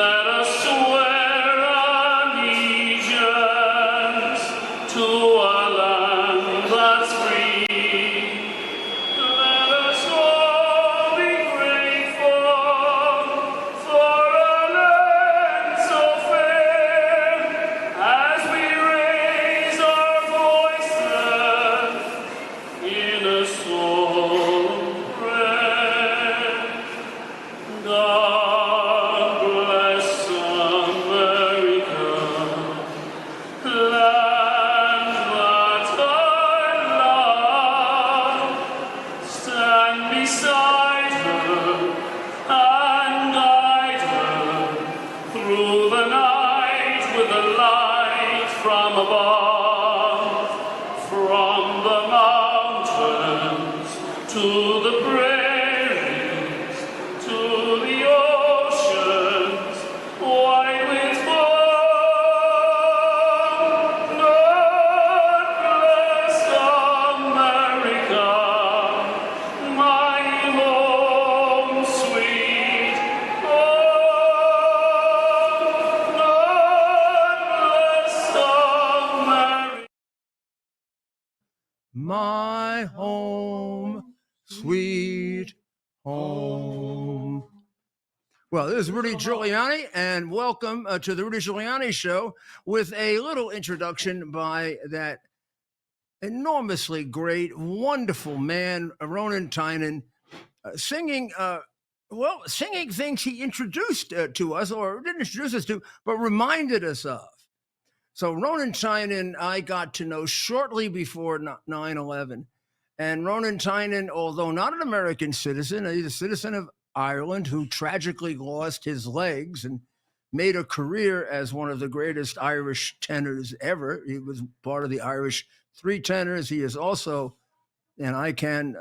Let us swear allegiance to a land that's free. Let us all be grateful for a land so fair as we raise our voices in a solemn prayer. God bless America, land that I love. Stand beside her and guide her through the night with a light from above, from the mountains to the prairies, to the oceans, white with foam. God bless America, my home, sweet home. God bless America. My home, sweet home. Well, this is Rudy Giuliani, and welcome to the Rudy Giuliani Show with a little introduction by that enormously great, wonderful man, Ronan Tynan, singing things he introduced to us, or didn't introduce us to, but reminded us of. So Ronan Tynan, I got to know shortly before 9/11. And Ronan Tynan, although not an American citizen, he's a citizen of Ireland who tragically lost his legs and made a career as one of the greatest Irish tenors ever. He was part of the Irish three tenors. He is also, and I can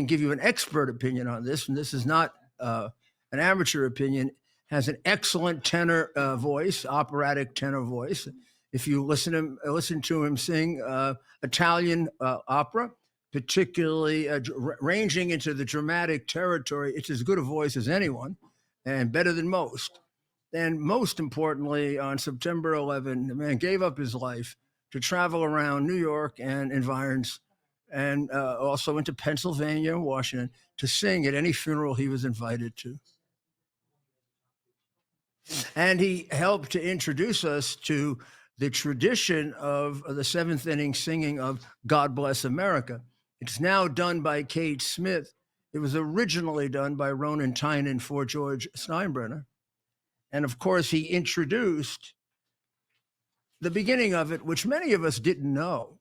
give you an expert opinion on this, and this is not an amateur opinion, has an excellent tenor voice, operatic tenor voice. If you listen to him sing Italian opera, particularly ranging into the dramatic territory, it's as good a voice as anyone and better than most. And most importantly, on September 11, the man gave up his life to travel around New York and environs, and also into Pennsylvania and Washington, to sing at any funeral he was invited to. And he helped to introduce us to the tradition of the seventh inning singing of God Bless America. It's now done by Kate Smith. It was originally done by Ronan Tynan for George Steinbrenner. And of course, he introduced the beginning of it, which many of us didn't know.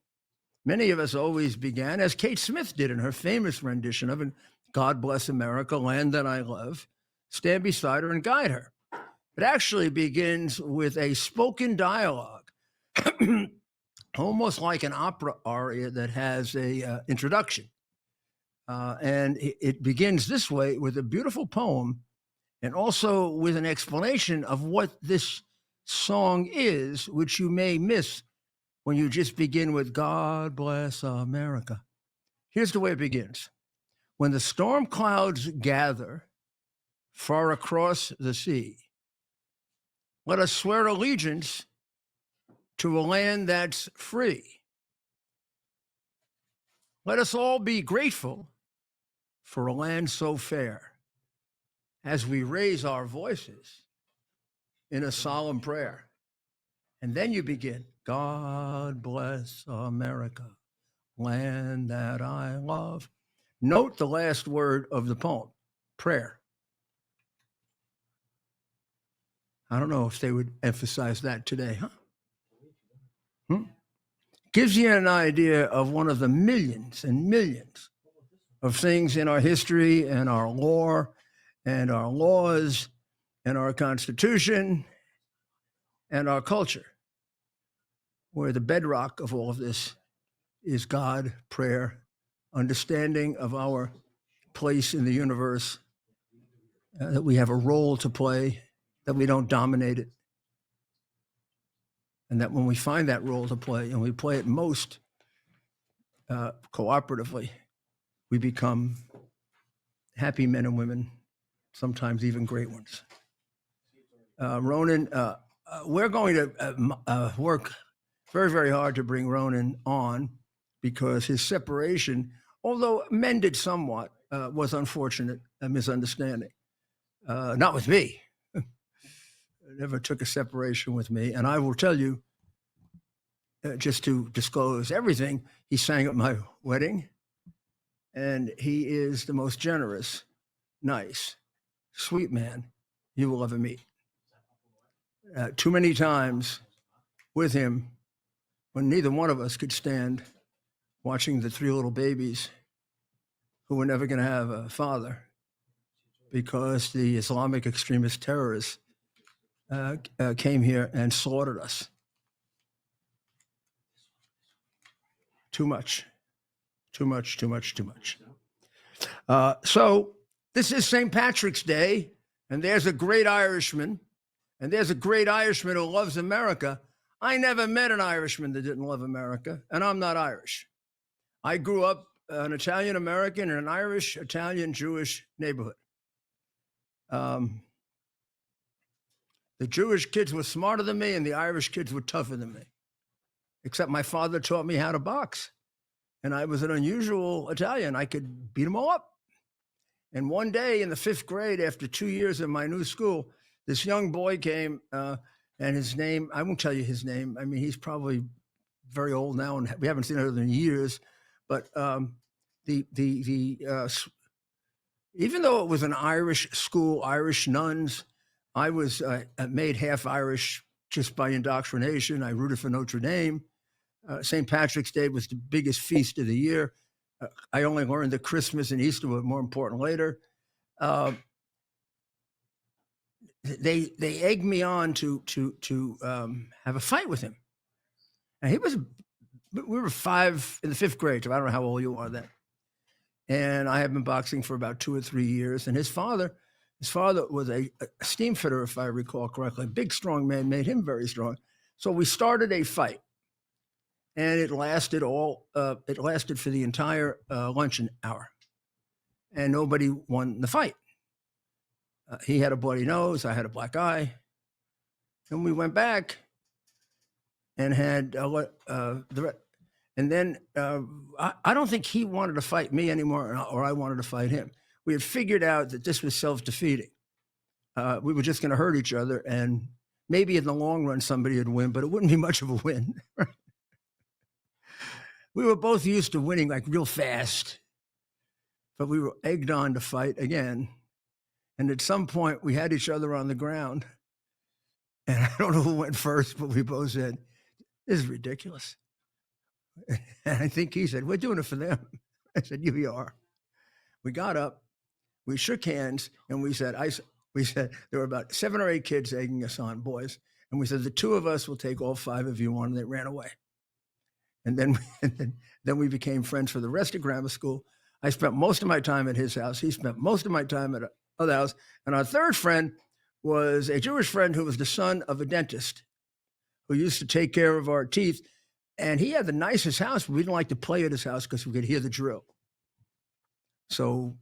Many of us always began, as Kate Smith did in her famous rendition of it, God Bless America, Land That I Love, stand beside her and guide her. It actually begins with a spoken dialogue, almost like an opera aria that has a introduction. And it begins this way with a beautiful poem and also with an explanation of what this song is, which you may miss when you just begin with God Bless America. Here's the way it begins. When the storm clouds gather far across the sea, let us swear allegiance to a land that's free. Let us all be grateful for a land so fair as we raise our voices in a solemn prayer. And then you begin, God bless America, land that I love. Note the last word of the poem, prayer. I don't know if they would emphasize that today, huh? Gives you an idea of one of the millions and millions of things in our history and our lore and our laws and our Constitution and our culture, where the bedrock of all of this is God, prayer, understanding of our place in the universe, that we have a role to play, that we don't dominate it, and that when we find that role to play and we play it most cooperatively, we become happy men and women, sometimes even great ones. Ronan, we're going to work very, very hard to bring Ronan on because his separation, although mended somewhat, was unfortunate, a misunderstanding. Not with me. Never took a separation with me. And I will tell you, just to disclose everything, he sang at my wedding, and he is the most generous, nice, sweet man you will ever meet. Too many times with him when neither one of us could stand watching the three little babies who were never going to have a father because the Islamic extremist terrorists came here and slaughtered us. Too much. So this is St. Patrick's Day, and there's a great Irishman, and there's a great Irishman who loves America. I never met an Irishman that didn't love America, and I'm not Irish. I grew up an Italian American in an Irish, Italian, Jewish neighborhood. The Jewish kids were smarter than me, and the Irish kids were tougher than me, except my father taught me how to box. And I was an unusual Italian. I could beat them all up. And one day in the 5th grade, after 2 years in my new school, this young boy came, and his name, I won't tell you his name. I mean, he's probably very old now, and we haven't seen him in years. But even though it was an Irish school, Irish nuns, I was made half Irish just by indoctrination. I rooted for Notre Dame. St. Patrick's Day was the biggest feast of the year. I only learned that Christmas and Easter were more important later. They egged me on to have a fight with him. And we were 5 in the 5th grade, so I don't know how old you are then. And I had been boxing for about 2 or 3 years. And his father was a steam fitter, if I recall correctly. A big, strong man, made him very strong. So we started a fight. And it lasted for the entire luncheon hour. And nobody won the fight. He had a bloody nose, I had a black eye. And we went back and had and then I don't think he wanted to fight me anymore, or I wanted to fight him. We had figured out that this was self-defeating. We were just going to hurt each other, and maybe in the long run somebody would win, but it wouldn't be much of a win. We were both used to winning like real fast, but we were egged on to fight again. And at some point we had each other on the ground, and I don't know who went first, but we both said, "This is ridiculous." And I think he said, "We're doing it for them." I said, "You are." We got up, we shook hands, and we said, there were about 7 or 8 kids egging us on, boys. And we said, the 2 of us will take all 5 of you on, and they ran away. And then we became friends for the rest of grammar school. I spent most of my time at his house. He spent most of my time at other house. And our third friend was a Jewish friend who was the son of a dentist who used to take care of our teeth. And he had the nicest house, but we didn't like to play at his house because we could hear the drill. So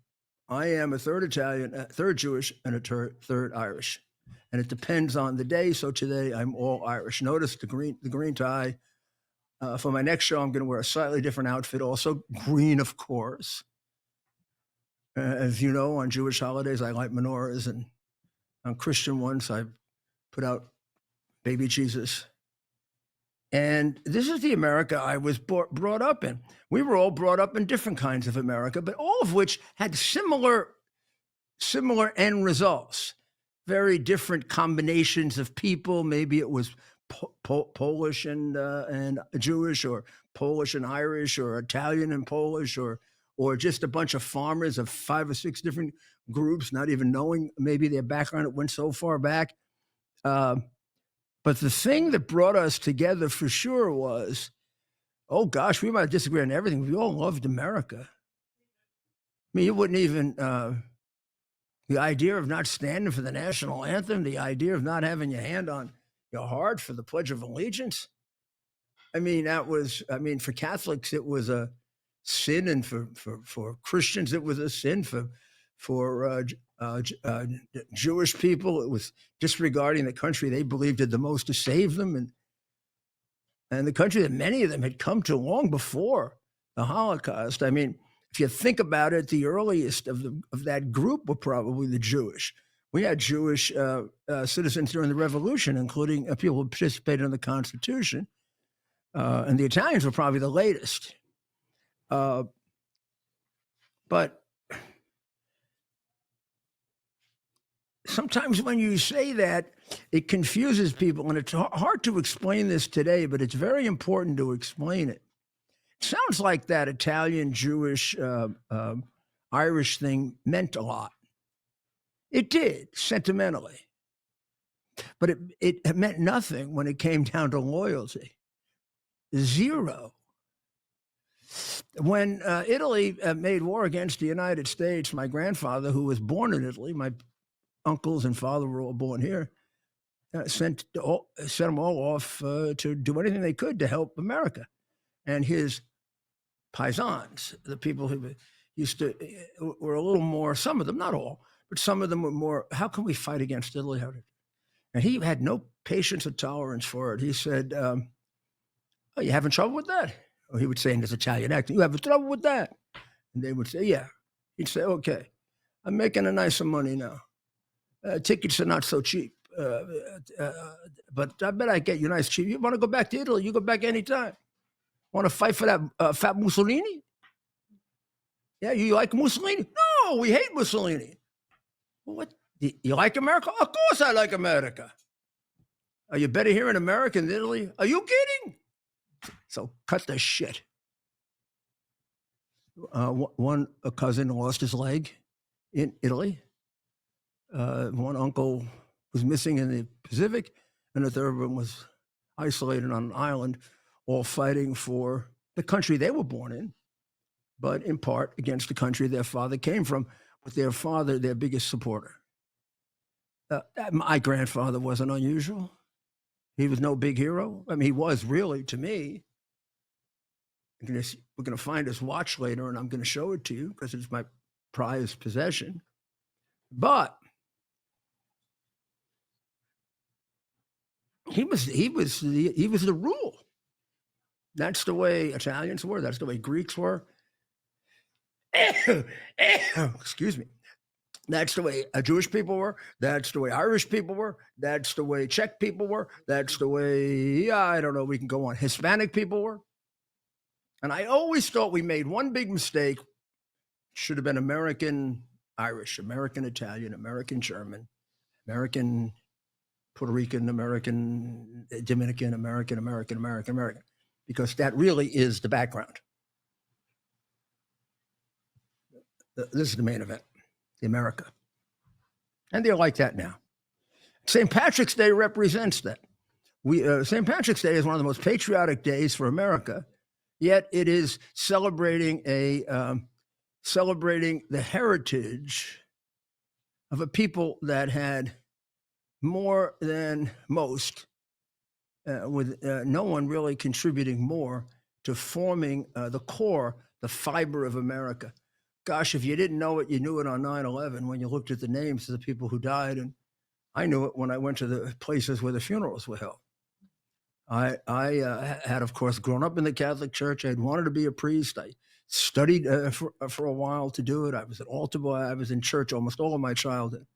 I am a third Italian, a third Jewish, and a third Irish. And it depends on the day. So today I'm all Irish. Notice the green tie. For my next show, I'm going to wear a slightly different outfit, also green, of course. As you know, on Jewish holidays, I light menorahs, and on Christian ones, I put out baby Jesus. And this is the America I was brought up in. We were all brought up in different kinds of America, but all of which had similar end results, very different combinations of people. Maybe it was Polish and Jewish, or Polish and Irish, or Italian and Polish, or just a bunch of farmers of 5 or 6 different groups, not even knowing maybe their background. It went so far back. But the thing that brought us together for sure was, oh gosh, we might disagree on everything. We all loved America. I mean, you wouldn't even, the idea of not standing for the national anthem, the idea of not having your hand on your heart for the Pledge of Allegiance. I mean, for Catholics, it was a sin. And for Christians, it was a sin. For For Jewish people, it was disregarding the country they believed did the most to save them, and the country that many of them had come to long before the Holocaust. I mean, if you think about it, the earliest of that group were probably the Jewish. We had Jewish citizens during the Revolution, including people who participated in the Constitution, and the Italians were probably the latest. But sometimes when you say that, it confuses people, and it's hard to explain this today, but it's very important to explain it. It sounds like that Italian, Jewish, Irish thing meant a lot. It did, sentimentally. But it meant nothing when it came down to loyalty. Zero. When Italy made war against the United States, my grandfather, who was born in Italy, my uncles and father were all born here, sent them all off to do anything they could to help America. And his paisans, the people who used to, were a little more, some of them, not all, but some of them were more, how can we fight against Italy? And he had no patience or tolerance for it. He said, oh, you having trouble with that? Or he would say in his Italian accent, you having trouble with that? And they would say, yeah. He'd say, okay, I'm making a nice money now. Tickets are not so cheap, but I bet I get you nice cheap. You want to go back to Italy? You go back anytime. Want to fight for that fat Mussolini? Yeah, you like Mussolini? No, we hate Mussolini. Well, what? You like America? Of course I like America. Are you better here in America than Italy? Are you kidding? So cut the shit. A cousin lost his leg in Italy. One uncle was missing in the Pacific, and the third one was isolated on an island, all fighting for the country they were born in, but in part against the country their father came from, with their father their biggest supporter. My grandfather wasn't unusual. He was no big hero. I mean, he was really to me. We're going to find his watch later, and I'm going to show it to you because it's my prized possession. But he was the rule. That's the way Italians were. That's the way Greeks were. Excuse me. That's the way Jewish people were. That's the way Irish people were. That's the way Czech people were. That's the way, I don't know, we can go on. Hispanic people were. And I always thought we made one big mistake. Should have been American Irish, American Italian, American German, American Puerto Rican, American Dominican, American, because that really is the background. This is the main event, the America. And they're like that now. St. Patrick's Day represents that. St. Patrick's Day is one of the most patriotic days for America, yet it is celebrating the heritage of a people that had more than most, with no one really contributing more to forming the core, the fiber of America. Gosh, if you didn't know it, you knew it on 9/11 when you looked at the names of the people who died. And I knew it when I went to the places where the funerals were held. I had, of course, grown up in the Catholic Church. I had wanted to be a priest. I studied for a while to do it. I was an altar boy. I was in church almost all of my childhood.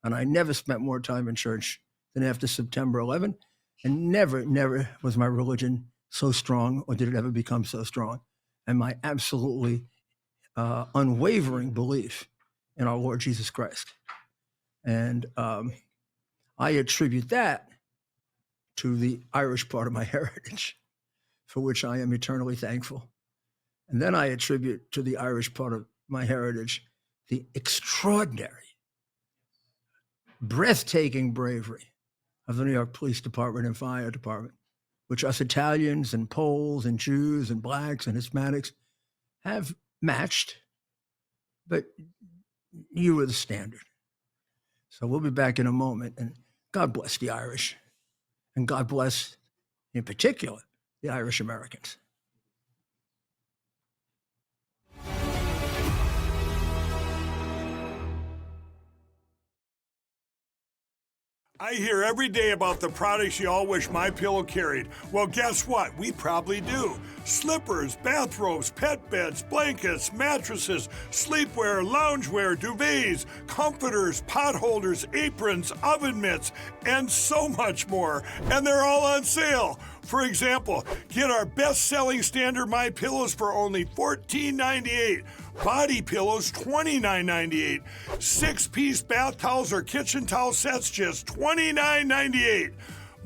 And I never spent more time in church than after September 11. And never was my religion so strong, or did it ever become so strong. And my absolutely unwavering belief in our Lord Jesus Christ. And I attribute that to the Irish part of my heritage, for which I am eternally thankful. And then I attribute to the Irish part of my heritage the extraordinary, breathtaking bravery of the New York Police Department and Fire Department, which us Italians and Poles and Jews and Blacks and Hispanics have matched, but you were the standard. So we'll be back in a moment, and God bless the Irish, and God bless, in particular, the Irish Americans. I hear every day about the products you all wish My Pillow carried. Well, guess what? We probably do. Slippers, bathrobes, pet beds, blankets, mattresses, sleepwear, loungewear, duvets, comforters, pot holders, aprons, oven mitts, and so much more. And they're all on sale. For example, get our best-selling standard My Pillows for only $14.98. Body pillows $29.98. 6-piece bath towels or kitchen towel sets just $29.98.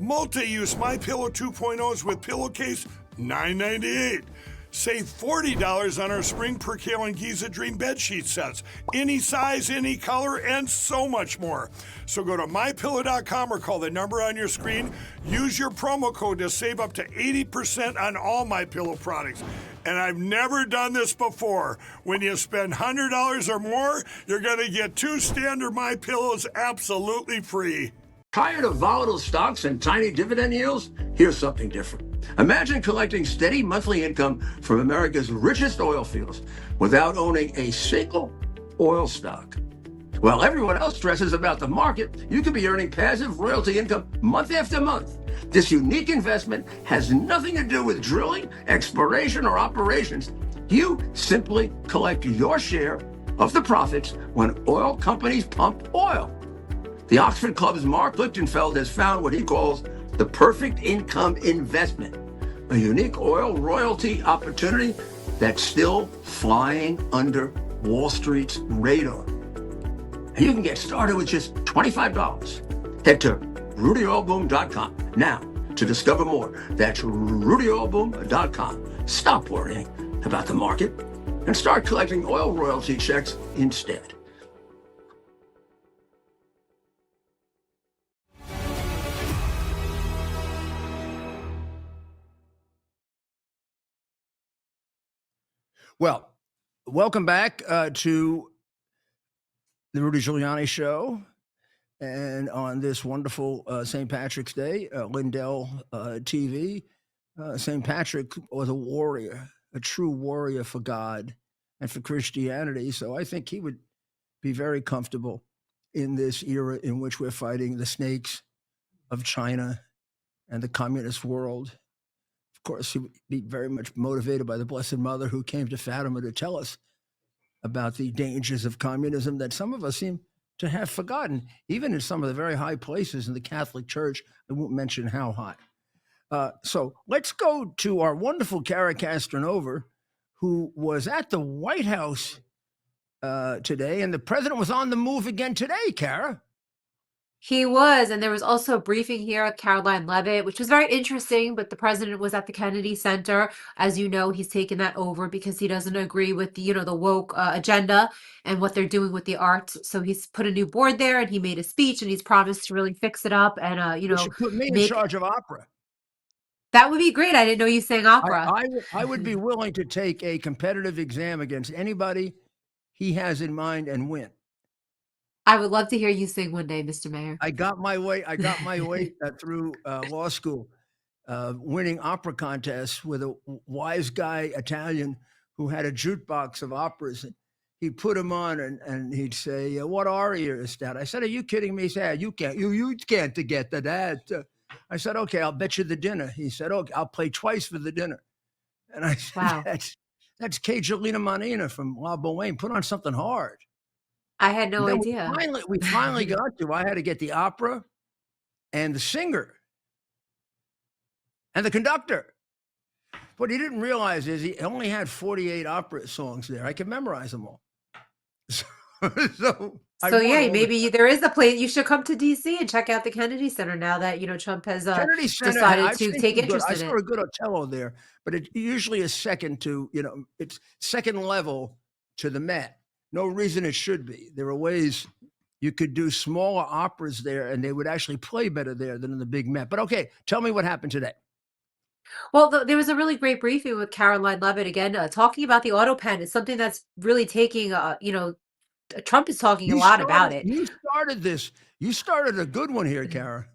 Multi-use My Pillow 2.0s with pillowcase $9.98. Save $40 on our Spring Percale and Giza Dream bedsheet sets. Any size, any color, and so much more. So go to MyPillow.com or call the number on your screen. Use your promo code to save up to 80% on all My Pillow products. And I've never done this before. When you spend $100 or more, you're going to get 2 standard My Pillows absolutely free. Tired of volatile stocks and tiny dividend yields? Here's something different. Imagine collecting steady monthly income from America's richest oil fields without owning a single oil stock. While everyone else stresses about the market, you could be earning passive royalty income month after month. This unique investment has nothing to do with drilling, exploration, or operations. You simply collect your share of the profits when oil companies pump oil. The Oxford Club's Mark Lichtenfeld has found what he calls the perfect income investment, a unique oil royalty opportunity that's still flying under Wall Street's radar. And you can get started with just $25. Head to RudyOilBoom.com now to discover more. That's RudyOilBoom.com. Stop worrying about the market and start collecting oil royalty checks instead. Well, welcome back to the Rudy Giuliani Show. And on this wonderful St. Patrick's Day, Lindell TV, St. Patrick was a warrior, a true warrior for God and for Christianity. So I think he would be very comfortable in this era in which we're fighting the snakes of China and the communist world. Of course, he would be very much motivated by the Blessed Mother who came to Fatima to tell us about the dangers of communism that some of us seem to have forgotten, even in some of the very high places in the Catholic Church. I won't mention how high. So let's go to our wonderful Cara Castronova, who was at the White House today, and the president was on the move again today, Cara. He was, and there was also a briefing here at Caroline Levitt, which was very interesting, but the president was at the Kennedy Center. As you know, he's taken that over because he doesn't agree with the woke agenda and what they're doing with the arts. So he's put a new board there, and he made a speech, and he's promised to really fix it up and You should put me in make charge of opera. that would be great. I didn't know you sang opera. I would be willing to take a competitive exam against anybody he has in mind and win. I would love to hear you sing one day, Mr. Mayor. I got my way through law school, winning opera contests with a wise guy Italian who had a jukebox of operas. And he'd put them on, and he'd say, "What aria is that?" I said, "Are you kidding me?" He said, "You can't get to that." I said, "Okay, I'll bet you the dinner." He said, "Okay, I'll play twice for the dinner." And I said, Wow. "That's Cagelina Manina from La Boheme. Put on something hard." I had no Then idea. we finally got to. I had to get the opera and the singer and the conductor. What he didn't realize is he only had 48 opera songs there. I could memorize them all. So So yeah, maybe there is a place you should come to DC and check out the Kennedy Center now that Trump has Kennedy Center, decided I've to seen take some good- interest I in saw it. a good Otello there, but it usually is second to it's second level to the Met. No reason it should be. There are ways you could do smaller operas there, and they would actually play better there than in the big Met. But okay, tell me what happened today. Well, there was a really great briefing with Caroline Levitt again, talking about the auto pen. It's something that's really taking, Trump is talking a lot about it. You started this. You started a good one here, Kara.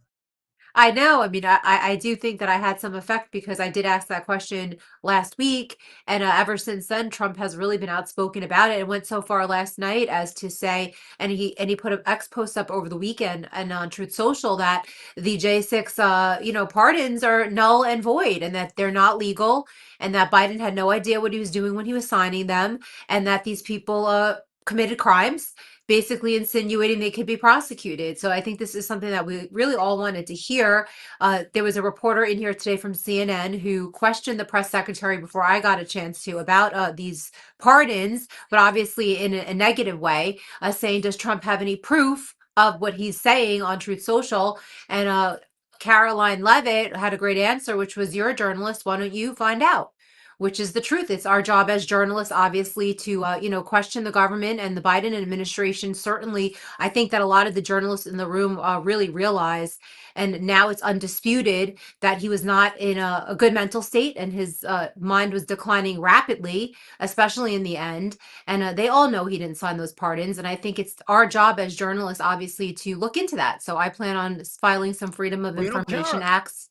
I know. I mean, I do think that I had some effect because I did ask that question last week, and ever since then, Trump has really been outspoken about it, and went so far last night as to say, and he put an X post up over the weekend and on Truth Social that the J6, pardons are null and void, and that they're not legal, and that Biden had no idea what he was doing when he was signing them, and that these people committed crimes, basically insinuating they could be prosecuted. So I think this is something that we really all wanted to hear. There was a reporter in here today from CNN who questioned the press secretary before I got a chance to about these pardons, but obviously in a negative way, saying, does Trump have any proof of what he's saying on Truth Social? And Caroline Levitt had a great answer, which was, you're a journalist. Why don't you find out? Which is the truth. It's our job as journalists, obviously, to question the government and the Biden administration. Certainly, I think that a lot of the journalists in the room really realize, and now it's undisputed, that he was not in a good mental state, and his mind was declining rapidly, especially in the end. And they all know he didn't sign those pardons. And I think it's our job as journalists, obviously, to look into that. So I plan on filing some Freedom of Well, Information Kara, acts.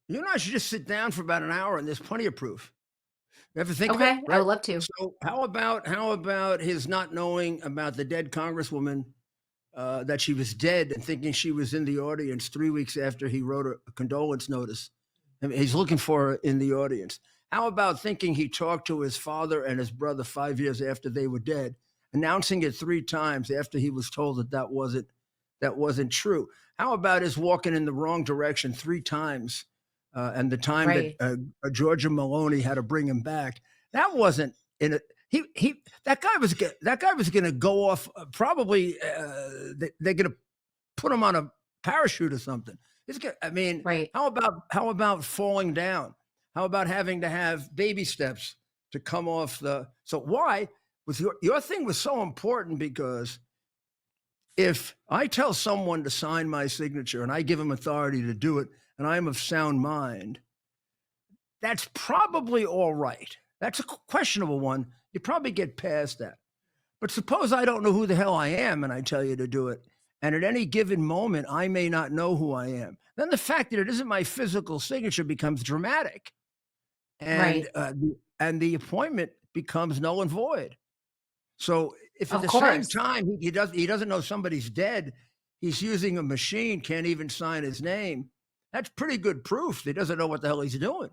you and I should just sit down for about an hour, and there's plenty of proof. You ever think of it? Okay, I Right. would love to. So how about his not knowing about the dead congresswoman, that she was dead, and thinking she was in the audience 3 weeks after he wrote a condolence notice? I mean, he's looking for her in the audience. How about thinking he talked to his father and his brother 5 years after they were dead, announcing it 3 times after he was told that wasn't true? How about his walking in the wrong direction 3 times, and the time Right. that Georgia Maloney had to bring him back? That wasn't in a he that guy was going to go off, probably. They're going to put him on a parachute or something. I mean, Right. how about falling down? How about having to have baby steps to come off the? So why was your thing was so important? Because if I tell someone to sign my signature and I give him authority to do it, and I am of sound mind, that's probably all right. That's a questionable one. You probably get past that. But suppose I don't know who the hell I am and I tell you to do it. And at any given moment, I may not know who I am. Then the fact that it isn't my physical signature becomes dramatic. And Right. and the appointment becomes null and void. So if at Of the same course. time he doesn't know somebody's dead, he's using a machine, can't even sign his name. That's pretty good proof that he doesn't know what the hell he's doing.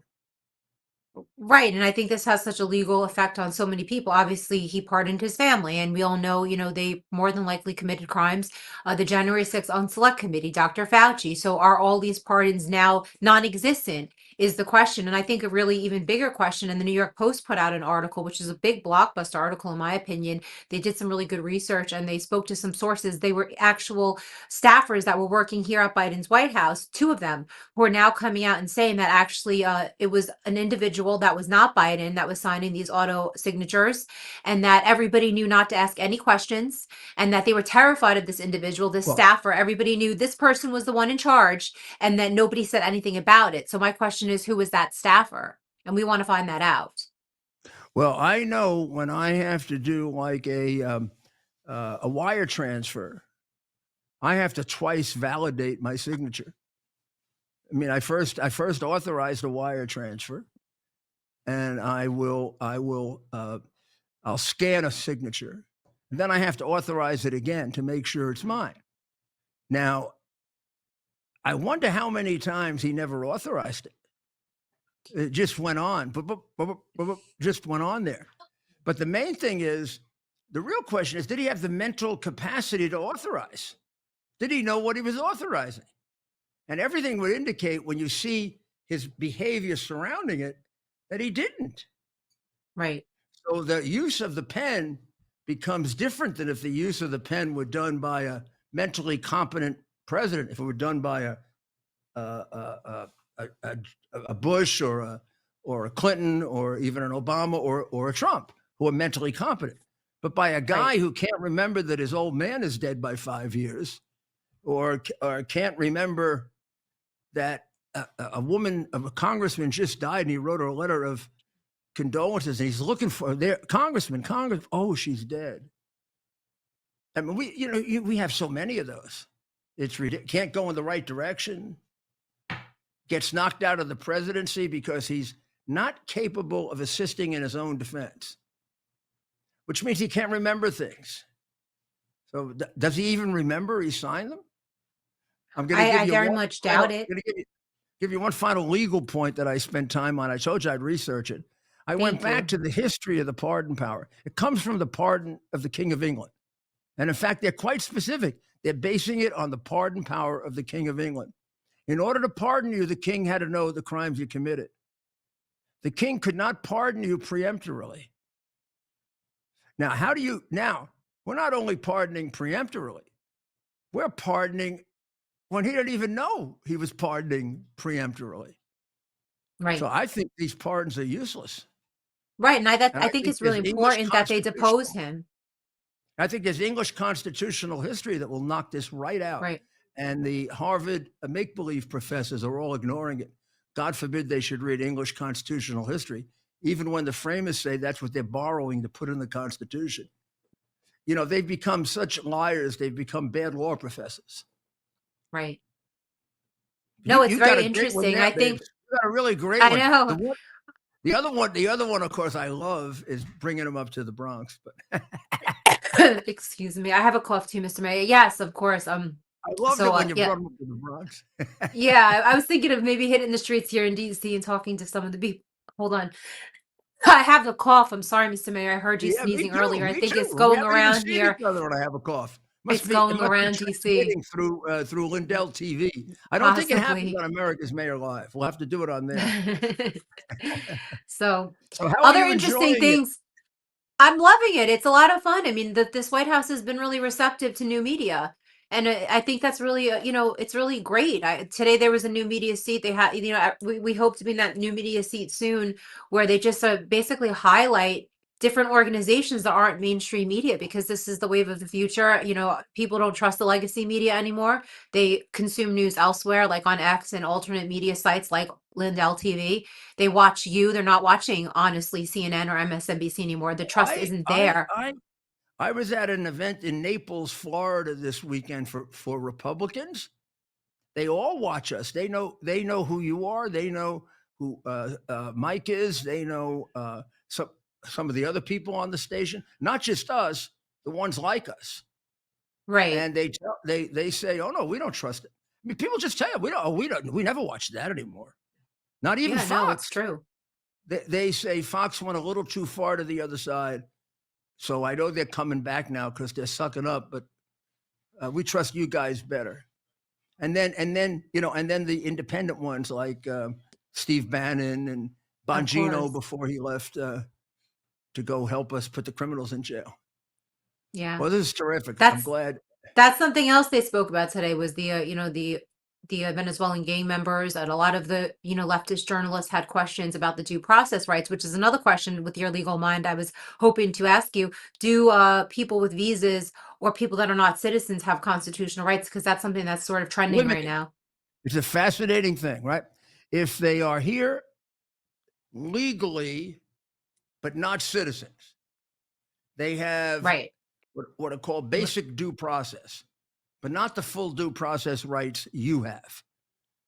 Right. And I think this has such a legal effect on so many people. Obviously, he pardoned his family, and we all know, they more than likely committed crimes. The January 6th Unselect Committee, Dr. Fauci. So are all these pardons now non-existent, is the question. And I think a really even bigger question, and the New York Post put out an article, which is a big blockbuster article, in my opinion. They did some really good research, and they spoke to some sources. They were actual staffers that were working here at Biden's White House, two of them, who are now coming out and saying that actually it was an individual that was not Biden that was signing these auto signatures, and that everybody knew not to ask any questions, and that they were terrified of this individual, this Well, staffer. Everybody knew this person was the one in charge, and that nobody said anything about it. So my question is, who was that staffer? And we want to find that out. well, I know when I have to do like a wire transfer, I have to twice validate my signature. I mean, I first authorized a wire transfer, and I'll scan a signature, and then I have to authorize it again to make sure it's mine. Now, I wonder how many times he never authorized it. It just went on, just went on there. But the main thing is, the real question is, did he have the mental capacity to authorize? Did he know what he was authorizing? And everything would indicate, when you see his behavior surrounding it, that he didn't. Right. So the use of the pen becomes different than if the use of the pen were done by a mentally competent president. If it were done by a Bush or a Clinton or even an Obama or a Trump, who are mentally competent. But by a guy Right. who can't remember that his old man is dead by 5 years, or can't remember that a congressman just died, and he wrote her a letter of condolences, and he's looking for their congressman. Oh, she's dead. I mean, we have so many of those. It's ridiculous. Can't go in the right direction. gets knocked out of the presidency because he's not capable of assisting in his own defense, which means he can't remember things. So does he even remember he signed them? I'm going to give I you very one much final, doubt it. going to give you one final legal point that I spent time on. I told you I'd research it. I went Thank back you. to the history of the pardon power. It comes from the pardon of the King of England. And in fact, they're quite specific. They're basing it on the pardon power of the King of England. In order to pardon you, the king had to know the crimes you committed. The king could not pardon you preemptorily. Now, we're not only pardoning preemptorily, we're pardoning when he didn't even know he was pardoning preemptorily. Right. So I think these pardons are useless. Right. And I And think it's really important that they depose him. I think there's English constitutional history that will knock this right out. Right. And the Harvard make-believe professors are all ignoring it. God forbid they should read English constitutional history, even when the framers say that's what they're borrowing to put in the Constitution. You know, they've become such liars. They've become bad law professors. Right. No, it's You got very a great one interesting. there, I think babes. You got a really great I one. know. The other one, of course, I love is bringing them up to the Bronx. But Excuse me. I have a cough too, Mr. Mayor. Yes, of course. I loved So it when you yeah. brought them up to the Bronx. Yeah, I was thinking of maybe hitting the streets here in DC and talking to some of the people. Hold on. I have the cough. I'm sorry, Mr. Mayor. I heard you Yeah, me sneezing too. earlier. I Me think too. it's We going haven't even around seen here. each other when I have a cough. It's It going must be around DC. transmitting through Lindell TV. I don't think it happens Possibly. on America's Mayor Live. We'll have to do it on there. So So how are other you interesting enjoying it? things. I'm loving it. It's a lot of fun. I mean, this White House has been really receptive to new media. And I think that's really, it's really great. Today there was a new media seat. They had, we hope to be in that new media seat soon, where they just basically highlight different organizations that aren't mainstream media, because this is the wave of the future. You know, people don't trust the legacy media anymore. They consume news elsewhere, like on X and alternate media sites like Lindell TV. They watch you. They're not watching, honestly, CNN or MSNBC anymore. The trust isn't there. I was at an event in Naples, Florida this weekend for Republicans. They all watch us. They know who you are. They know who Mike is. They know some of the other people on the station, not just us, the ones like us. Right. And they say, "Oh no, we don't trust it." I mean, people just tell you, we never watch that anymore. Not even Yeah, Fox. no, it's true. They say Fox went a little too far to the other side. So I know they're coming back now because they're sucking up, but we trust you guys better. And then the independent ones like Steve Bannon and Bongino before he left to go help us put the criminals in jail. Yeah. Well, this is terrific. I'm glad. That's something else they spoke about today was the Venezuelan gang members, and a lot of the leftist journalists had questions about the due process rights, which is another question with your legal mind I was hoping to ask you. Do people with visas or people that are not citizens have constitutional rights? Because that's something that's sort of trending right now. It's a fascinating thing, right? If they are here legally but not citizens, they have what are called basic due process, but not the full due process rights you have.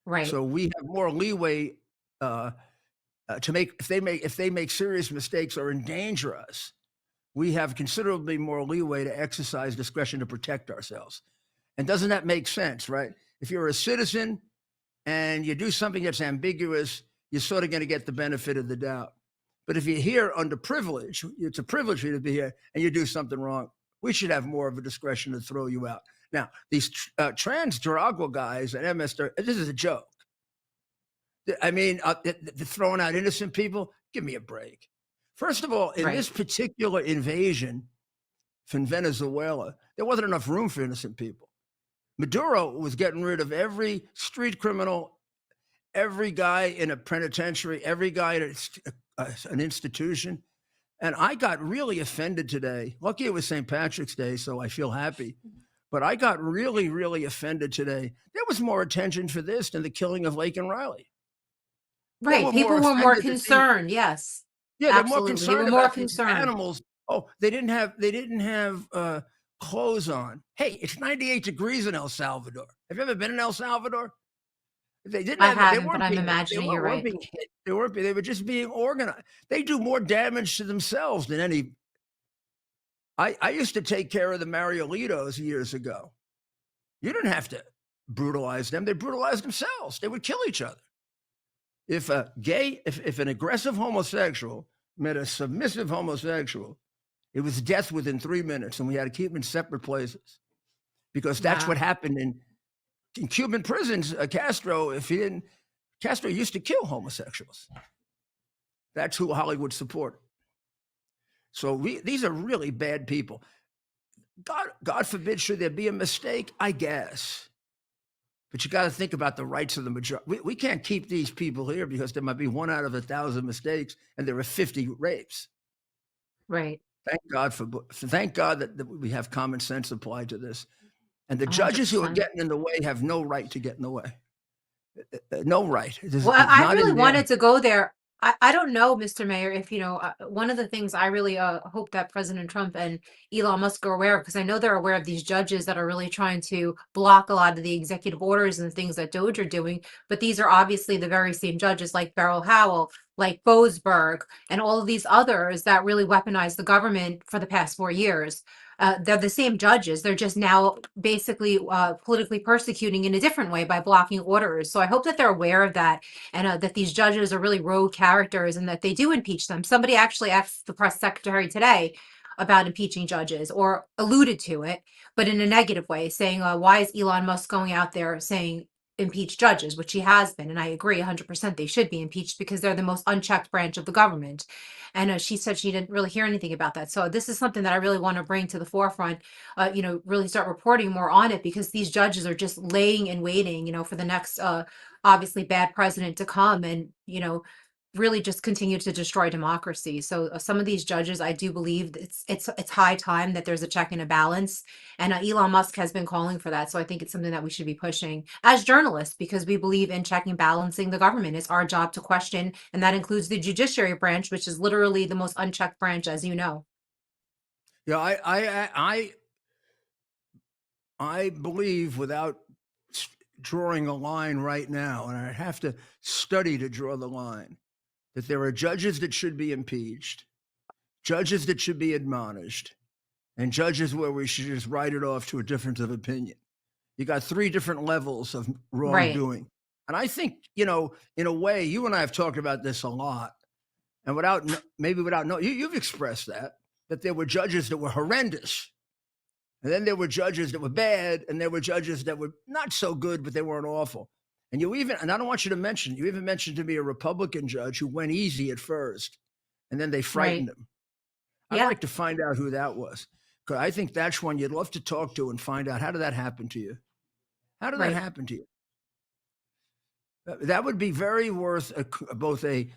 Right. So we have more leeway to make if they make serious mistakes or endanger us. We have considerably more leeway to exercise discretion to protect ourselves. And doesn't that make sense, right? If you're a citizen and you do something that's ambiguous, you're sort of going to get the benefit of the doubt. But if you're here under privilege, it's a privilege for you to be here, and you do something wrong, we should have more of a discretion to throw you out. Now, these trans-Dragua guys at MS, this is a joke. I mean, they're throwing out innocent people. Give me a break. First of all, in this particular invasion from Venezuela, there wasn't enough room for innocent people. Maduro was getting rid of every street criminal, every guy in a penitentiary, every guy in an institution. And I got really offended today. Lucky it was St. Patrick's Day, so I feel happy. But I got really, really offended today. There was more attention for this than the killing of Lake and Riley. Right. People were more concerned. Yes. Yeah, they're more concerned. They were more concerned. Animals. Oh, they didn't have clothes on. Hey, it's 98 degrees in El Salvador. Have you ever been in El Salvador? They didn't I have it. They haven't, but weren't I'm being hit. imagining you're Weren't right. being hit. They were just being organized. They do more damage to themselves than any. I used to take care of the Mariolitos years ago. You didn't have to brutalize them. They brutalized themselves. They would kill each other. If if an aggressive homosexual met a submissive homosexual, it was death within 3 minutes, and we had to keep them in separate places because that's what Wow. happened in Cuban prisons. Castro used to kill homosexuals. That's who Hollywood supported. So these are really bad people. God forbid, should there be a mistake? I guess. But you got to think about the rights of the majority. We can't keep these people here because there might be 1 out of 1,000 mistakes and there are 50 rapes. Right. Thank God that we have common sense applied to this. And the judges who are 100%. getting in the way have no right to get in the way. No right. Well, It's I not really in there. wanted to go there. I don't know, Mr. Mayor, if one of the things I really hope that President Trump and Elon Musk are aware, because I know they're aware of these judges that are really trying to block a lot of the executive orders and the things that Doge are doing. But these are obviously the very same judges like Beryl Howell, like Boasberg, and all of these others that really weaponized the government for the past 4 years. They're the same judges. They're just now basically politically persecuting in a different way by blocking orders. So I hope that they're aware of that, and that these judges are really rogue characters and that they do impeach them. Somebody actually asked the press secretary today about impeaching judges, or alluded to it, but in a negative way, saying, why is Elon Musk going out there saying impeach judges, which he has been. And I agree 100% they should be impeached because they're the most unchecked branch of the government. And she said she didn't really hear anything about that. So this is something that I really want to bring to the forefront, really start reporting more on it, because these judges are just laying and waiting, for the next, obviously bad president to come, and, really just continue to destroy democracy. So some of these judges, I do believe it's high time that there's a check and a balance, and Elon Musk has been calling for that. So I think it's something that we should be pushing as journalists, because we believe in checking, balancing the government. It's our job to question, and that includes the judiciary branch, which is literally the most unchecked branch, as you know. Yeah, I believe, without drawing a line right now, and I have to study to draw the line, that there are judges that should be impeached, judges that should be admonished, and judges where we should just write it off to a difference of opinion. You got 3 different levels of Right. wrongdoing. And I think, in a way, you and I have talked about this a lot. And you've expressed that there were judges that were horrendous. And then there were judges that were bad, and there were judges that were not so good, but they weren't awful. And I don't want you to mention, you even mentioned to me a Republican judge who went easy at first, and then they frightened Right. him. I'd Yeah. like to find out who that was, because I think that's one you'd love to talk to and find out, how did that happen to you? How did that Right. happen to you? That would be very worth both a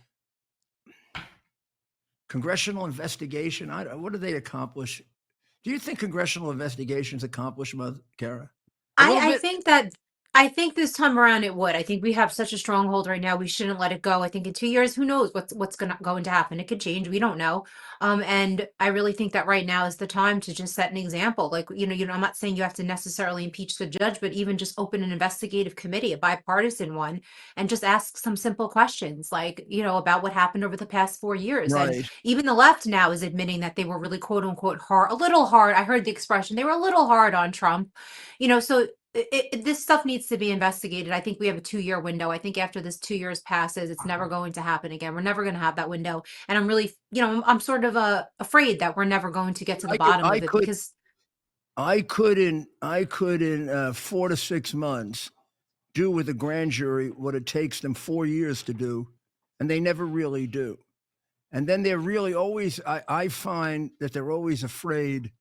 congressional investigation. What do they accomplish? Do you think congressional investigations accomplish much, Kara? A little I bit? think that I think this time around it would. I think we have such a stronghold right now. We shouldn't let it go. I think in 2 years, who knows what's going to happen? It could change. We don't know. And I really think that right now is the time to just set an example. Like, I'm not saying you have to necessarily impeach the judge, but even just open an investigative committee, a bipartisan one, and just ask some simple questions, like, about what happened over the past 4 years. And Right. even the left now is admitting that they were really, quote unquote, hard, a little hard. I heard the expression, they were a little hard on Trump. So this stuff needs to be investigated. I think we have a 2-year window. I think after this 2 years passes, it's never going to happen again. We're never going to have that window. And I'm really, I'm sort of afraid that we're never going to get to the I could, bottom I of it, could, because I could in 4 to 6 months do with a grand jury what it takes them 4 years to do, and they never really do. And then they're really always, I find that they're always afraid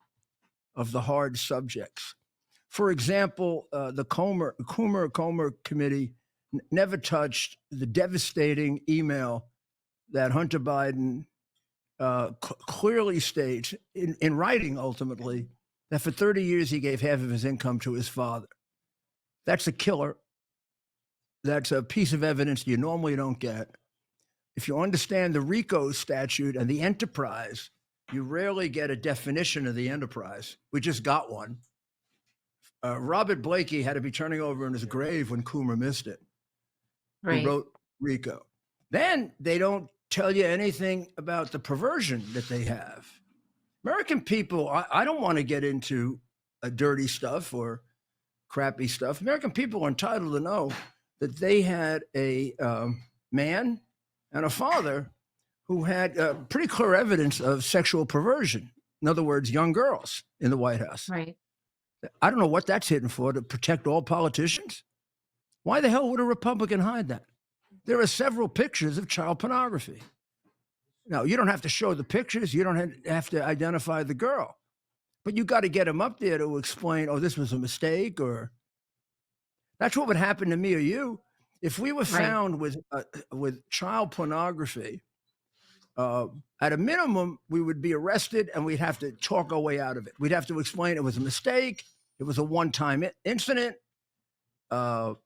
of the hard subjects. For example, the Comer committee never touched the devastating email that Hunter Biden clearly states in writing, ultimately, that for 30 years he gave half of his income to his father. That's a killer. That's a piece of evidence you normally don't get. If you understand the RICO statute and the enterprise, you rarely get a definition of the enterprise. We just got one. Robert Blakey had to be turning over in his grave when Coomer missed it. who Right. wrote RICO. Then they don't tell you anything about the perversion that they have. American people, I don't want to get into a dirty stuff or crappy stuff. American people are entitled to know that they had a man and a father who had pretty clear evidence of sexual perversion. In other words, young girls in the White House. Right. I don't know what that's hidden for, to protect all politicians. Why the hell would a Republican hide that? There are several pictures of child pornography. Now, you don't have to show the pictures. You don't have to identify the girl. But you got to get them up there to explain, oh, this was a mistake, or that's what would happen to me or you. If we were found with child pornography, at a minimum, we would be arrested and we'd have to talk our way out of it. We'd have to explain it was a mistake. It was a one-time incident. Well,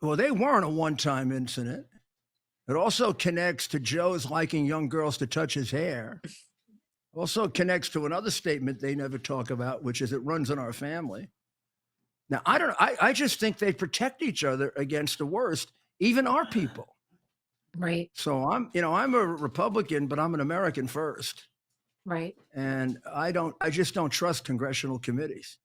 they weren't a one-time incident. It also connects to Joe's liking young girls to touch his hair. Also connects to another statement they never talk about, which is it runs in our family. Now, I just think they protect each other against the worst, even our people. Right. So I'm a Republican, but I'm an American first. Right. And I just don't trust congressional committees.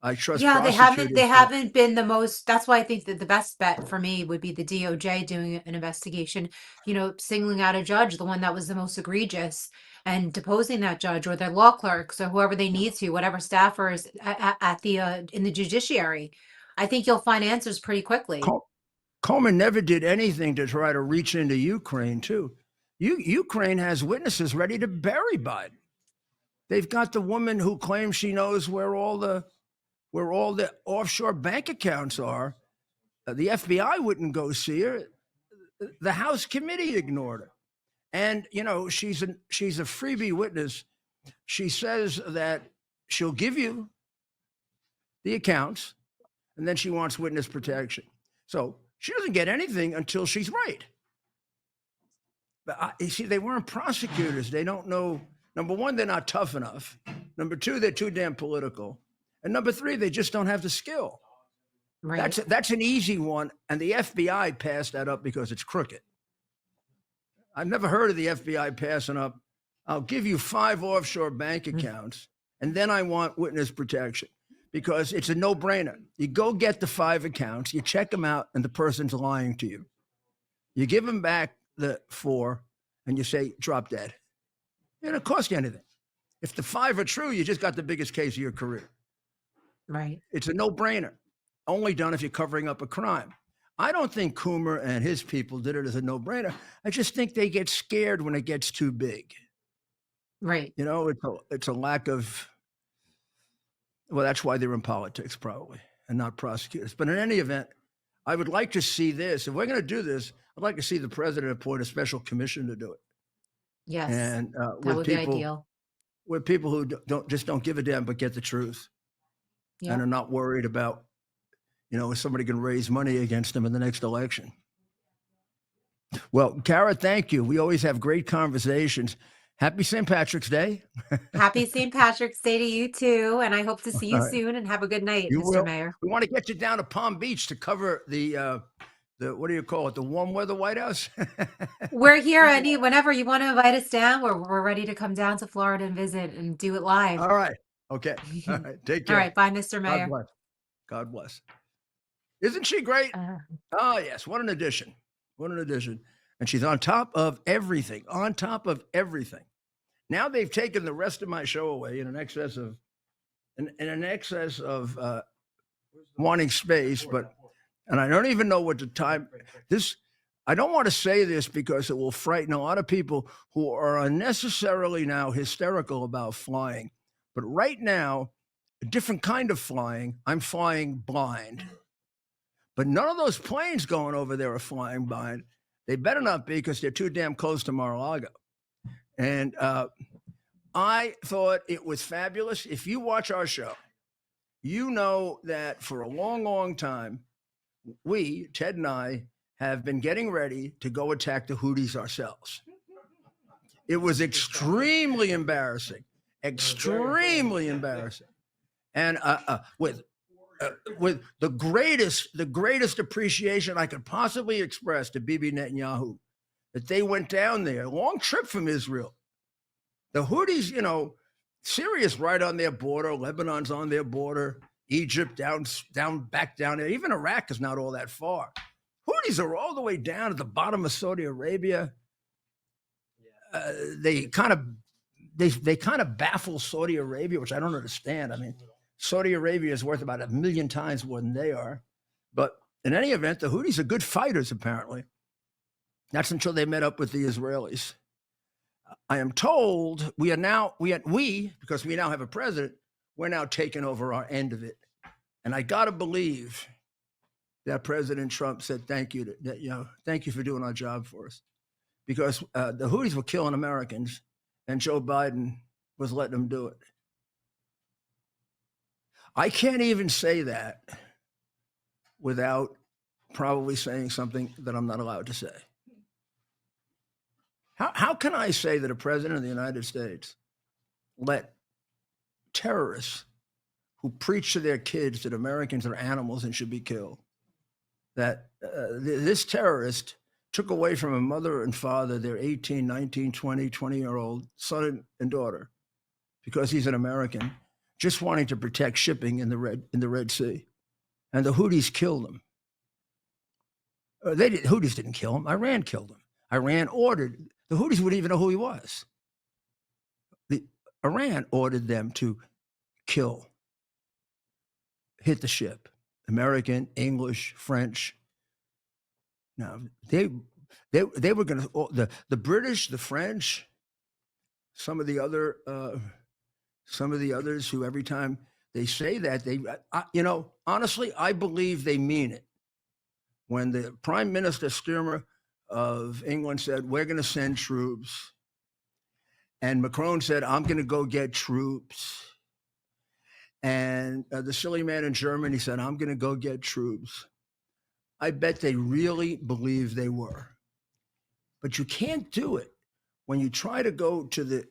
I trust Yeah, prosecutors. they haven't been the most. That's why I think that the best bet for me would be the DOJ doing an investigation, singling out a judge, the one that was the most egregious, and deposing that judge or their law clerks or whoever they need to, whatever staffers at the in the judiciary. I think you'll find answers pretty quickly. Coleman never did anything to try to reach into Ukraine, too. Ukraine has witnesses ready to bury Biden. They've got the woman who claims she knows where all the offshore bank accounts are. The FBI wouldn't go see her. The House committee ignored her. And, she's a freebie witness. She says that she'll give you the accounts, and then she wants witness protection. So she doesn't get anything until she's right. But you see, they weren't prosecutors. They don't know. Number one, they're not tough enough. Number two, they're too damn political. And number three, they just don't have the skill. Right. That's an easy one. And the FBI passed that up because it's crooked. I've never heard of the FBI passing up, I'll give you 5 offshore bank accounts, and then I want witness protection, because it's a no-brainer. You go get the 5 accounts, you check them out, and the person's lying to you. You give them back the 4, and you say, drop dead. It don't cost you anything. If the 5 are true, you just got the biggest case of your career. Right. It's a no-brainer. Only done if you're covering up a crime. I don't think Coomer and his people did it as a no-brainer. I just think they get scared when it gets too big. Right. It's a lack of, well, that's why they're in politics probably, and not prosecutors. But in any event, I would like to see this. If we're going to do this, I'd like to see the president appoint a special commission to do it. Yes. And that would be ideal. With people who don't give a damn but get the truth, Yeah. and are not worried about, is somebody going to raise money against them in the next election. Well, Kara, thank you. We always have great conversations. Happy St. Patrick's Day. Happy St. Patrick's Day to you too, and I hope to see you All right. soon. And have a good night, You Mr. will. Mayor. We want to get you down to Palm Beach to cover the what do you call it? The warm weather White House. We're here whenever you want to invite us down. We're ready to come down to Florida and visit and do it live. All right. Okay. All right. Take care. All right. Bye, Mr. Mayor. God bless. God bless. Isn't she great? Oh, yes. What an addition. What an addition. And she's on top of everything. On top of everything. Now they've taken the rest of my show away in an excess of wanting space, and I don't even know what the time this. I don't want to say this because it will frighten a lot of people who are unnecessarily now hysterical about flying. But right now, a different kind of flying. I'm flying blind. But none of those planes going over there are flying blind. They better not be, because they're too damn close to Mar-a-Lago. And I thought it was fabulous. If you watch our show, you know that for a long, long time, we, Ted and I, have been getting ready to go attack the Houthis ourselves. It was extremely embarrassing. Extremely embarrassing. And with with the greatest appreciation I could possibly express to Bibi Netanyahu, that they went down there, long trip from Israel. The Houthis, Syria's right on their border, Lebanon's on their border, Egypt back down there. Even Iraq is not all that far. Houthis are all the way down at the bottom of Saudi Arabia. They kind of baffle Saudi Arabia, which I don't understand. I mean, Saudi Arabia is worth about 1 million times more than they are. But in any event, the Houthis are good fighters, apparently. That's until they met up with the Israelis. I am told because we now have a president, we're now taking over our end of it. And I got to believe that President Trump said, thank you for doing our job for us. Because the Houthis were killing Americans and Joe Biden was letting them do it. I can't even say that without probably saying something that I'm not allowed to say. How can I say that a president of the United States let terrorists who preach to their kids that Americans are animals and should be killed, that this terrorist took away from a mother and father their 18, 19, 20-year-old son and daughter because he's an American, just wanting to protect shipping in the Red Sea. And the Houthis killed him. Houthis didn't kill him. Iran killed him. Iran ordered, the Houthis wouldn't even know who he was. Iran ordered them to hit the ship. American, English, French. Now, they were going to, the British, the French, some of the others who every time they say that, honestly, I believe they mean it. When the Prime Minister Sturmer of England said, we're going to send troops, and Macron said, I'm going to go get troops, and the silly man in Germany said, I'm going to go get troops. I bet they really believe they were. But you can't do it when you try to go to the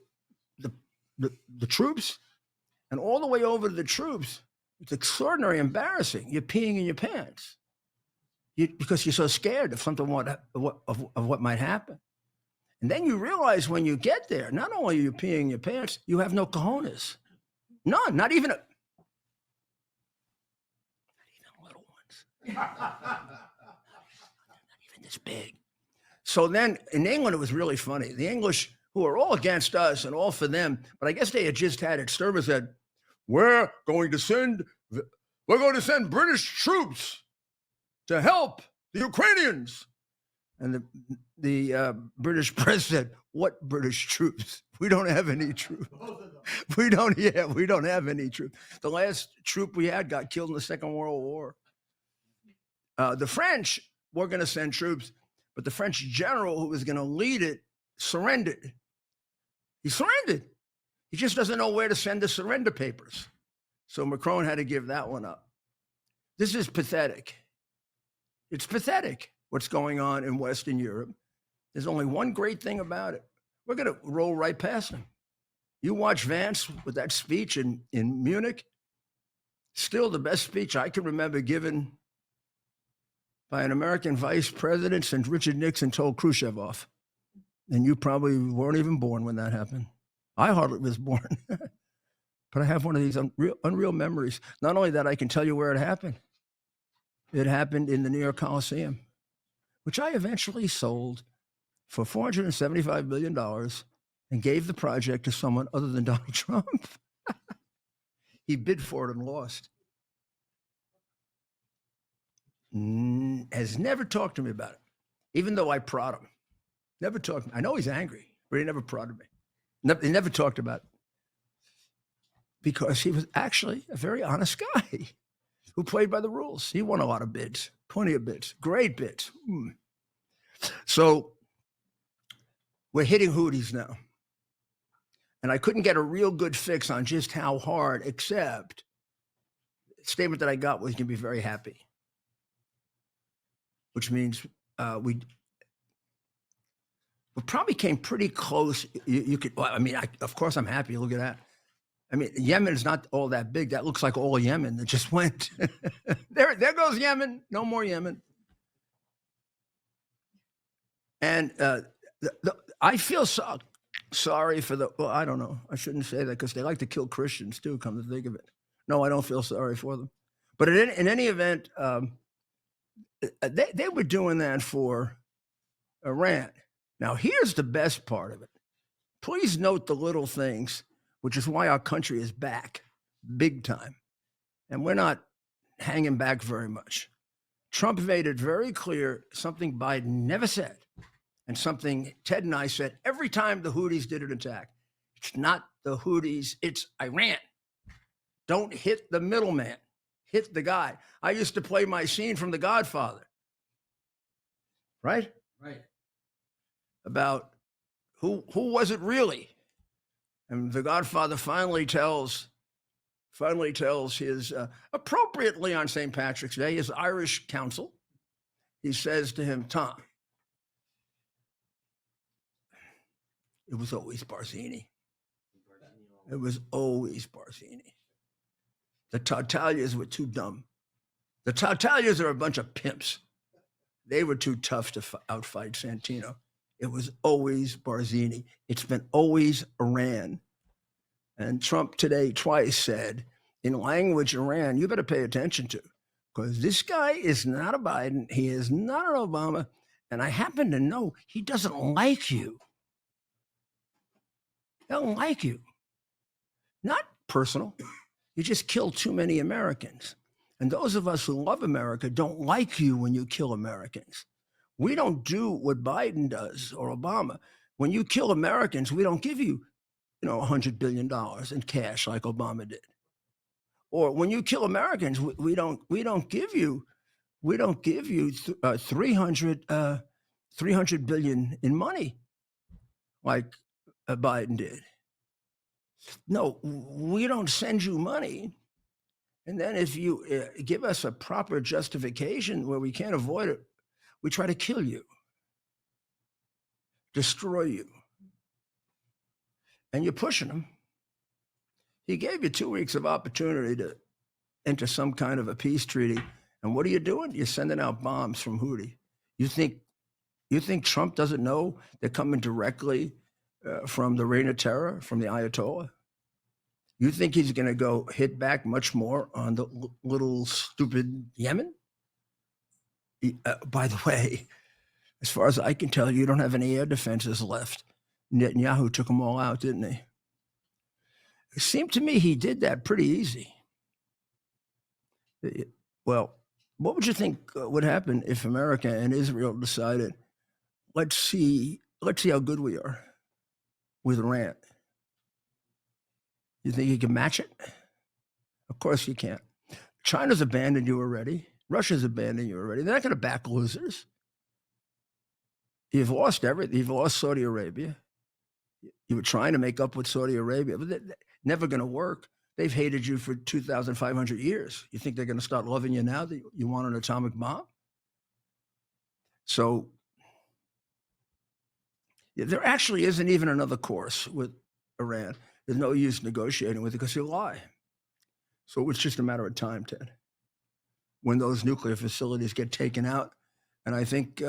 troops, and all the way over to the troops, it's extraordinarily embarrassing. You're peeing in your pants because you're so scared of something of what might happen. And then you realize when you get there, not only are you peeing in your pants, you have no cojones. None, not even little ones. Not even this big. So then in England, it was really funny. The English, who are all against us and all for them, but I guess they had just had it. Sturmer said, we're going to send British troops to help the Ukrainians. And the British press said, what British troops? We don't have any troops. We don't have any troops. The last troop we had got killed in the Second World War. The French were going to send troops, but the French general who was going to lead it surrendered. He surrendered. He just doesn't know where to send the surrender papers. So Macron had to give that one up. This is pathetic. It's pathetic what's going on in Western Europe. There's only one great thing about it. We're going to roll right past them. You watch Vance with that speech in Munich, still the best speech I can remember given by an American vice president since Richard Nixon told Khrushchev off. And you probably weren't even born when that happened. I hardly was born. But I have one of these unreal memories. Not only that, I can tell you where it happened. It happened in the New York Coliseum, which I eventually sold for $475 million and gave the project to someone other than Donald Trump. He bid for it and lost. Has never talked to me about it, even though I prod him. Never talked. I know he's angry, but he never prodded me. He never talked about it because he was actually a very honest guy who played by the rules. He won a lot of bids, plenty of bids, great bids. So we're hitting Houthis now. And I couldn't get a real good fix on just how hard, except the statement that I got was, you can be very happy, which means we probably came pretty close. You could, well, I mean, of course I'm happy. Look at that. I mean, Yemen is not all that big. That looks like all Yemen that just went. there goes Yemen. No more Yemen. And I feel sorry for the. Well, I don't know. I shouldn't say that because they like to kill Christians too. Come to think of it, no, I don't feel sorry for them. But in any event, they were doing that for Iran. Now, here's the best part of it. Please note the little things, which is why our country is back big time. And we're not hanging back very much. Trump made it very clear something Biden never said, and something Ted and I said every time the Houthis did an attack. It's not the Houthis, it's Iran. Don't hit the middleman, hit the guy. I used to play my scene from The Godfather, right? Right. About who was it really? And The Godfather finally tells his appropriately on St. Patrick's Day, his Irish counsel. He says to him, Tom, it was always Barzini. It was always Barzini. The Tartaglias were too dumb. The Tartaglias are a bunch of pimps. They were too tough to outfight Santino. It was always Barzini. It's been always Iran. And Trump today twice said, in language Iran, you better pay attention to, because this guy is not a Biden. He is not an Obama. And I happen to know he doesn't like you. He doesn't like you. Not personal. You just kill too many Americans. And those of us who love America don't like you when you kill Americans. We don't do what Biden does or Obama. When you kill Americans, we don't give you, $100 billion in cash like Obama did. Or when you kill Americans, we don't give you 300 billion in money like Biden did. No, we don't send you money. And then if you give us a proper justification where we can't avoid it, we try to kill you, destroy you. And you're pushing him. He gave you 2 weeks of opportunity to enter some kind of a peace treaty. And what are you doing? You're sending out bombs from Houthi. You think Trump doesn't know they're coming directly from the reign of terror, from the Ayatollah? You think he's going to go hit back much more on the little stupid Yemen? By the way, as far as I can tell, you don't have any air defenses left. Netanyahu took them all out, didn't he? It seemed to me he did that pretty easy. Well, what would you think would happen if America and Israel decided, let's see how good we are with Iran? You think you can match it? Of course you can't. China's abandoned you already. Russia's abandoned you already. They're not going to back losers. You've lost everything. You've lost Saudi Arabia. You were trying to make up with Saudi Arabia, but they're never going to work. They've hated you for 2,500 years. You think they're going to start loving you now that you want an atomic bomb? So there actually isn't even another course with Iran. There's no use negotiating with it because he'll lie. So it's just a matter of time, Ted, when those nuclear facilities get taken out. And I think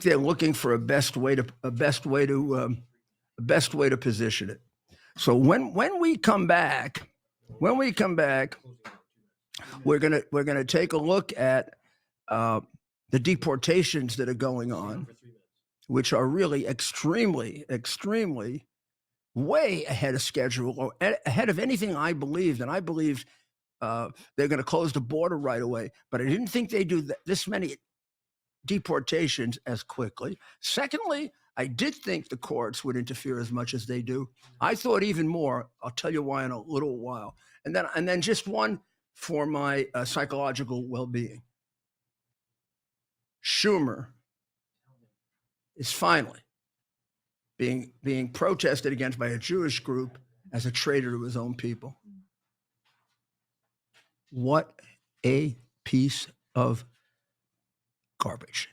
they're looking for a best way to position it. So when we come back, we're gonna take a look at the deportations that are going on, which are really extremely way ahead of schedule, or ahead of anything I believed. And I believed they're going to close the border right away, but I didn't think they'd do this many deportations as quickly. Secondly, I did think the courts would interfere as much as they do. I thought even more. I'll tell you why in a little while. And then just one for my psychological well-being. Schumer is finally being protested against by a Jewish group as a traitor to his own people. What a piece of garbage.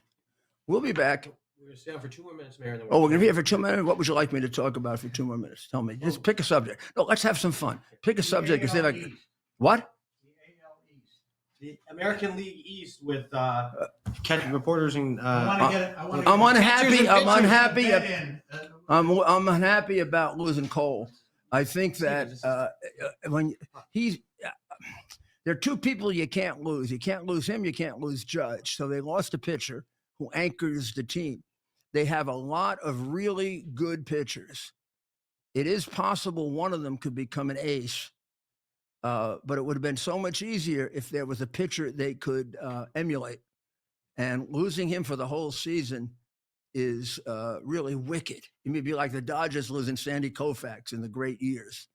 We'll be back We're gonna stay on for 2 more minutes, Mayor. Oh, we're going to be here for 2 minutes. What would you like me to talk about for 2 more minutes? Tell me. Just pick a subject. No, let's have some fun. Pick a subject. And see if I can... What? The American League East with reporters and I'm unhappy. I'm unhappy. I'm unhappy about losing Cole. I think that when he's there are two people you can't lose. You can't lose him. You can't lose Judge. So they lost a pitcher who anchors the team. They have a lot of really good pitchers. It is possible one of them could become an ace. But it would have been so much easier if there was a pitcher they could emulate. And losing him for the whole season is really wicked. It may be like the Dodgers losing Sandy Koufax in the great years.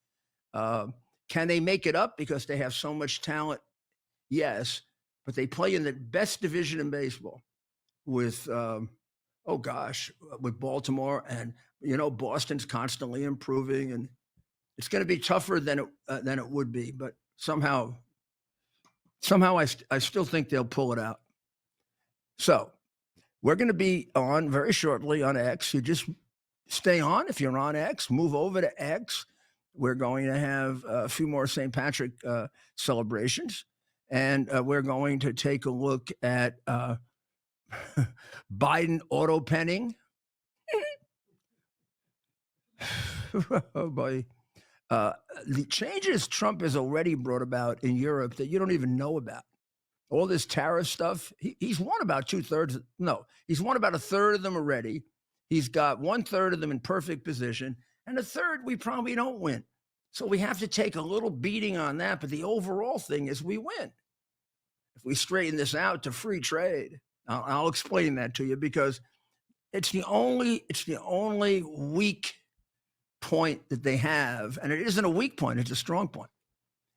Can they make it up because they have so much talent? Yes, but they play in the best division in baseball with, with Baltimore. And, Boston's constantly improving. And it's going to be tougher than it would be. But somehow I still think they'll pull it out. So we're going to be on very shortly on X. You just stay on. If you're on X, move over to X. We're going to have a few more St. Patrick celebrations. And we're going to take a look at Biden auto penning. Oh, boy. The changes Trump has already brought about in Europe that you don't even know about. All this tariff stuff, he's won about 2/3. No, he's won about 1/3 of them already. He's got 1/3 of them in perfect position. And a third we probably don't win. So we have to take a little beating on that. But the overall thing is we win. If we straighten this out to free trade, I'll explain that to you because it's the only weak point that they have. And it isn't a weak point. It's a strong point.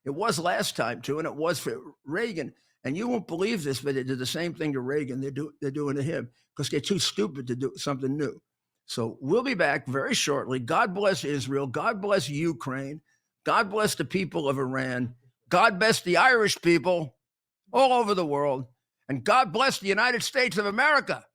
It was last time too. And it was for Reagan. And you won't believe this, but they did the same thing to Reagan. They're doing to him because they're too stupid to do something new. So we'll be back very shortly. God bless Israel. God bless Ukraine. God bless the people of Iran. God bless the Irish people all over the world. And God bless the United States of America.